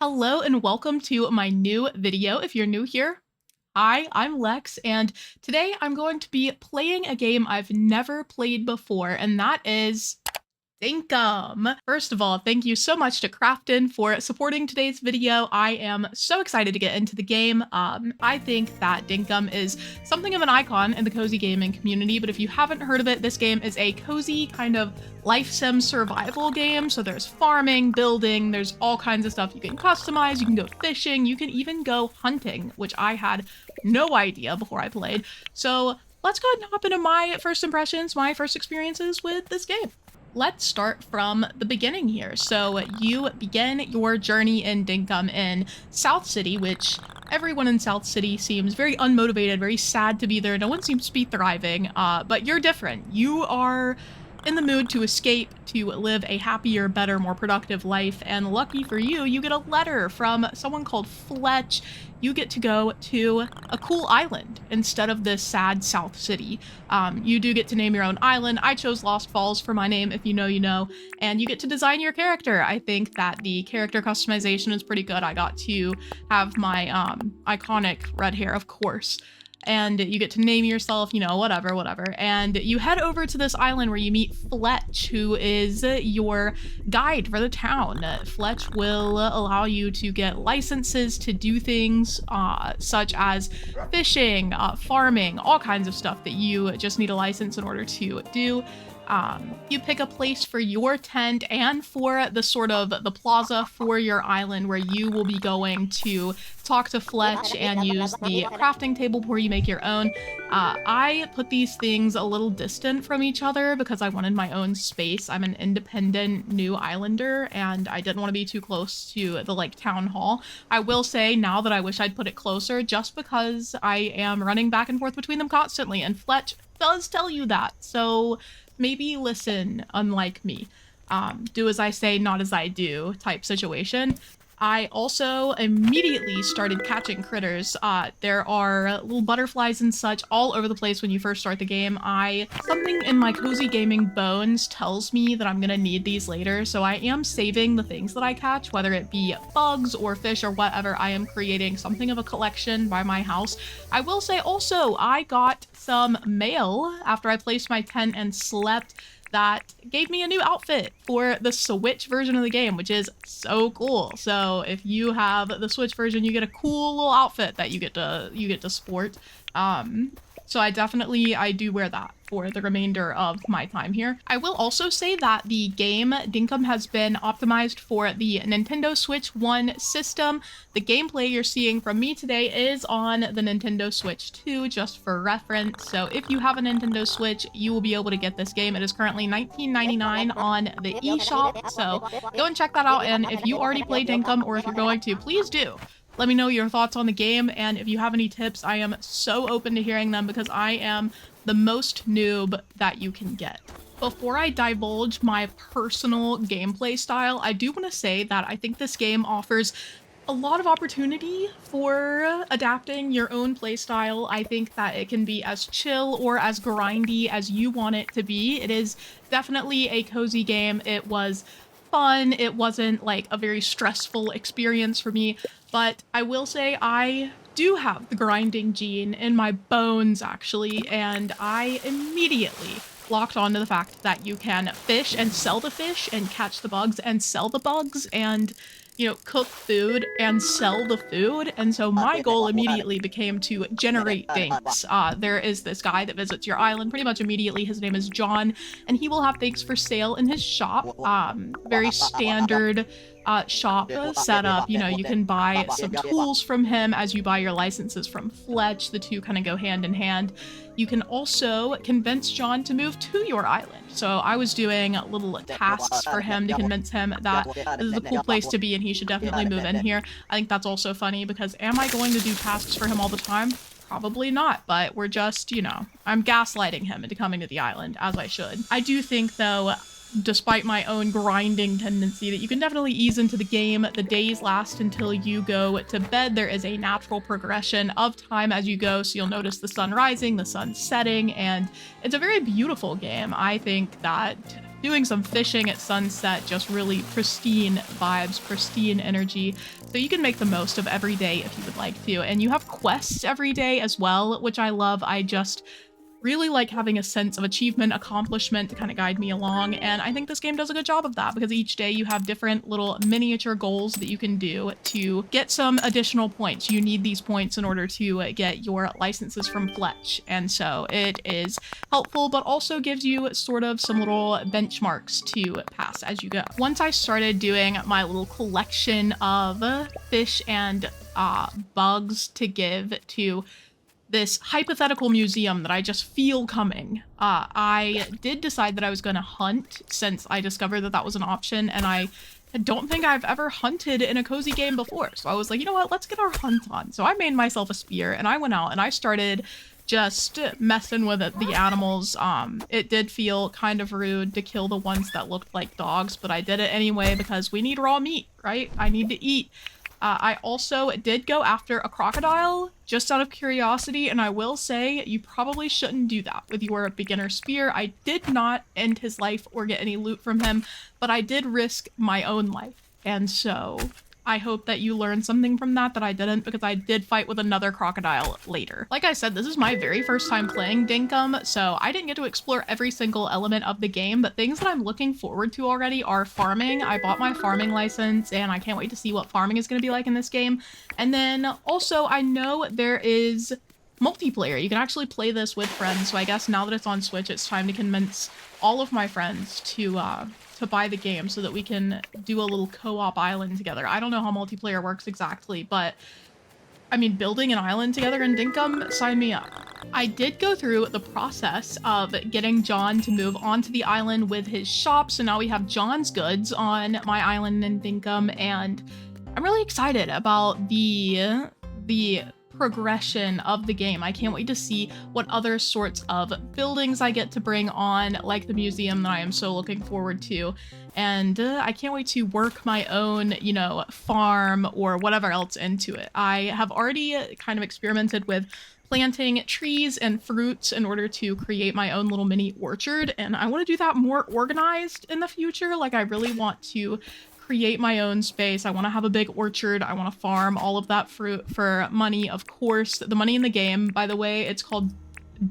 Hello and welcome to my new video. If you're new here, hi, I'm Lex, and today I'm going to be playing a game I've never played before, and that is Dinkum. First of all, thank you so much to Crafton for supporting today's video. I am so excited to get into the game. I think that Dinkum is something of an icon in the cozy gaming community, but if you haven't heard of it, this game is a cozy kind of life sim survival game. So there's farming, building, there's all kinds of stuff you can customize, you can go fishing, you can even go hunting, which I had no idea before I played. So let's go ahead and hop into my first impressions, my first experiences with this game. Let's start from the beginning here. So you begin your journey in Dinkum in South City, which everyone in South City seems very unmotivated, very sad to be there. No one seems to be thriving, but you're different. You are in the mood to escape, to live a happier, better, more productive life. And lucky for you, you get a letter from someone called Fletch. You get to go to a cool island instead of this sad South City. You do get to name your own island. I chose Lost Falls for my name. If you know, you know. And you get to design your character. I think that the character customization is pretty good. I got to have my iconic red hair, of course. And you get to name yourself, you know, whatever. And you head over to this island where you meet Fletch, who is your guide for the town. Fletch will allow you to get licenses to do things such as fishing, farming, all kinds of stuff that you just need a license in order to do. You pick a place for your tent and for the sort of the plaza for your island where you will be going to talk to Fletch and use the crafting table where you make your own. I put these things a little distant from each other because I wanted my own space. I'm an independent new islander and I didn't want to be too close to the like town hall. I will say now that I wish I'd put it closer just because I am running back and forth between them constantly, and Fletch does tell you that. So maybe listen, unlike me. Do as I say, not as I do type situation. I also immediately started catching critters. There are little butterflies and such all over the place when you first start the game. Something in my cozy gaming bones tells me that I'm gonna need these later, so I am saving the things that I catch, whether it be bugs or fish or whatever. I am creating something of a collection by my house. I will say also, I got some mail after I placed my tent and slept that gave me a new outfit for the Switch version of the game, which is so cool. So if you have the Switch version, you get a cool little outfit that you get to sport. So I do wear that for the remainder of my time here. I will also say that the game Dinkum has been optimized for the Nintendo Switch 1 system. The gameplay you're seeing from me today is on the Nintendo Switch 2, just for reference. So if you have a Nintendo Switch, you will be able to get this game. It is currently $19.99 on the eShop, so go and check that out. And if you already play Dinkum, or if you're going to, please do. Let me know your thoughts on the game, and if you have any tips, I am so open to hearing them because I am the most noob that you can get. Before I divulge my personal gameplay style, I do want to say that I think this game offers a lot of opportunity for adapting your own playstyle. I think that it can be as chill or as grindy as you want it to be. It is definitely a cozy game. It was fun. It wasn't like a very stressful experience for me, but I will say I do have the grinding gene in my bones actually, and I immediately locked onto the fact that you can fish and sell the fish and catch the bugs and sell the bugs and, you know, cook food and sell the food. And so my goal immediately became to generate things. There is this guy that visits your island pretty much immediately. His name is John, and he will have things for sale in his shop. Very standard shop setup. You know, you can buy some tools from him as you buy your licenses from Fletch. The two kind of go hand in hand. You can also convince John to move to your island. So I was doing little tasks for him to convince him that this is a cool place to be and he should definitely move in here. I think that's also funny because am I going to do tasks for him all the time? Probably not, but we're just, you know, I'm gaslighting him into coming to the island, as I should. I do think, though, despite my own grinding tendency, that you can definitely ease into the game. The days last until you go to bed. There is a natural progression of time as you go, so you'll notice the sun rising, the sun setting, and it's a very beautiful game. I think that doing some fishing at sunset, just really pristine vibes, pristine energy. So you can make the most of every day if you would like to. And you have quests every day as well, which I love. I just really like having a sense of achievement, accomplishment to kind of guide me along, and I think this game does a good job of that because each day you have different little miniature goals that you can do to get some additional points. You need these points in order to get your licenses from Fletch, and so it is helpful, but also gives you sort of some little benchmarks to pass as you go. Once I started doing my little collection of fish and bugs to give to this hypothetical museum that I just feel coming. I did decide that I was going to hunt since I discovered that that was an option, and I don't think I've ever hunted in a cozy game before. So I was like, you know what, let's get our hunt on. So I made myself a spear and I went out and I started just messing with it, the animals. It did feel kind of rude to kill the ones that looked like dogs, but I did it anyway because we need raw meat, right? I need to eat. I also did go after a crocodile just out of curiosity, and I will say you probably shouldn't do that with your beginner spear. I did not end his life or get any loot from him, but I did risk my own life, and so I hope that you learned something from that I didn't, because I did fight with another crocodile later. Like I said, this is my very first time playing Dinkum, so I didn't get to explore every single element of the game, but things that I'm looking forward to already are farming. I bought my farming license, and I can't wait to see what farming is going to be like in this game. And then also, I know there is multiplayer. You can actually play this with friends, so I guess now that it's on Switch, it's time to convince all of my friends to buy the game so that we can do a little co-op island together. I don't know how multiplayer works exactly, but I mean, building an island together in Dinkum, sign me up. I did go through the process of getting John to move onto the island with his shop, so now we have John's goods on my island in Dinkum, and I'm really excited about the progression of the game. I can't wait to see what other sorts of buildings I get to bring on, like the museum that I am so looking forward to. And I can't wait to work my own, you know, farm or whatever else into it. I have already kind of experimented with planting trees and fruits in order to create my own little mini orchard, and I want to do that more organized in the future. Like, I really want to create my own space. I want to have a big orchard. I want to farm all of that fruit for money, of course. The money in the game, by the way, it's called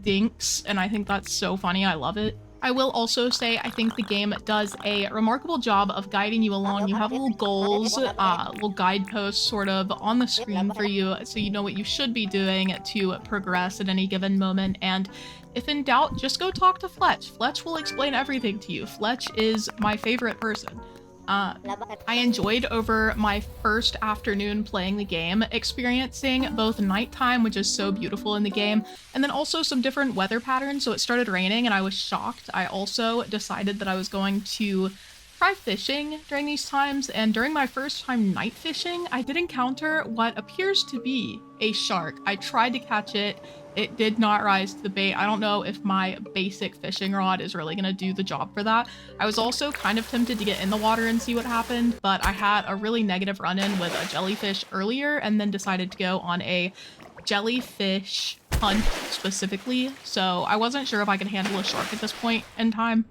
Dinks, and I think that's so funny. I love it. I will also say I think the game does a remarkable job of guiding you along. You have little goals, little guideposts sort of on the screen for you, so you know what you should be doing to progress at any given moment. And if in doubt, just go talk to Fletch. Fletch will explain everything to you. Fletch is my favorite person. I enjoyed over my first afternoon playing the game, experiencing both nighttime, which is so beautiful in the game, and then also some different weather patterns. So it started raining and I was shocked. I also decided that I was going to try fishing during these times, and during my first time night fishing, I did encounter what appears to be a shark. I tried to catch it. It did not rise to the bait. I don't know if my basic fishing rod is really gonna do the job for that. I was also kind of tempted to get in the water and see what happened, but I had a really negative run-in with a jellyfish earlier and then decided to go on a jellyfish hunt specifically. So I wasn't sure if I could handle a shark at this point in time,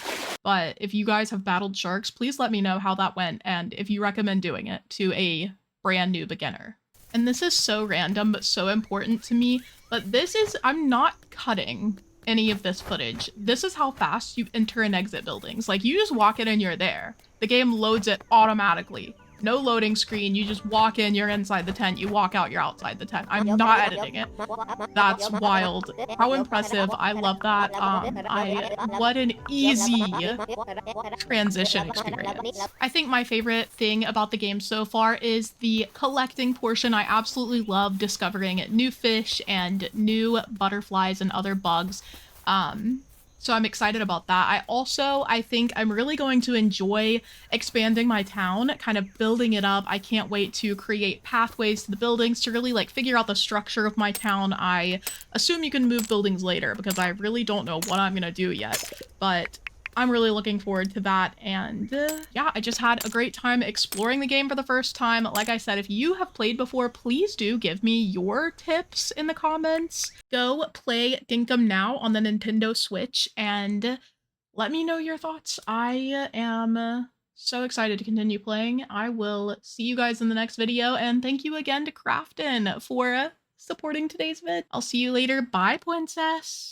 but if you guys have battled sharks, please let me know how that went and if you recommend doing it to a brand new beginner. And this is so random, but so important to me. But this is, I'm not cutting any of this footage. This is how fast you enter and exit buildings. Like, you just walk in and you're there. The game loads it automatically. No loading screen. You just walk in, you're inside the tent. You walk out, you're outside the tent. I'm not editing it. That's wild. How impressive. I love that. What an easy transition experience. I think my favorite thing about the game so far is the collecting portion. I absolutely love discovering new fish and new butterflies and other bugs. So I'm excited about that. I think I'm really going to enjoy expanding my town, kind of building it up. I can't wait to create pathways to the buildings to really like figure out the structure of my town. I assume you can move buildings later because I really don't know what I'm gonna do yet, but I'm really looking forward to that. And yeah, I just had a great time exploring the game for the first time. Like I said, if you have played before, please do give me your tips in the comments. Go play Dinkum now on the Nintendo Switch and let me know your thoughts. I am so excited to continue playing. I will see you guys in the next video, and thank you again to Crafton for supporting today's vid. I'll see you later. Bye, princess.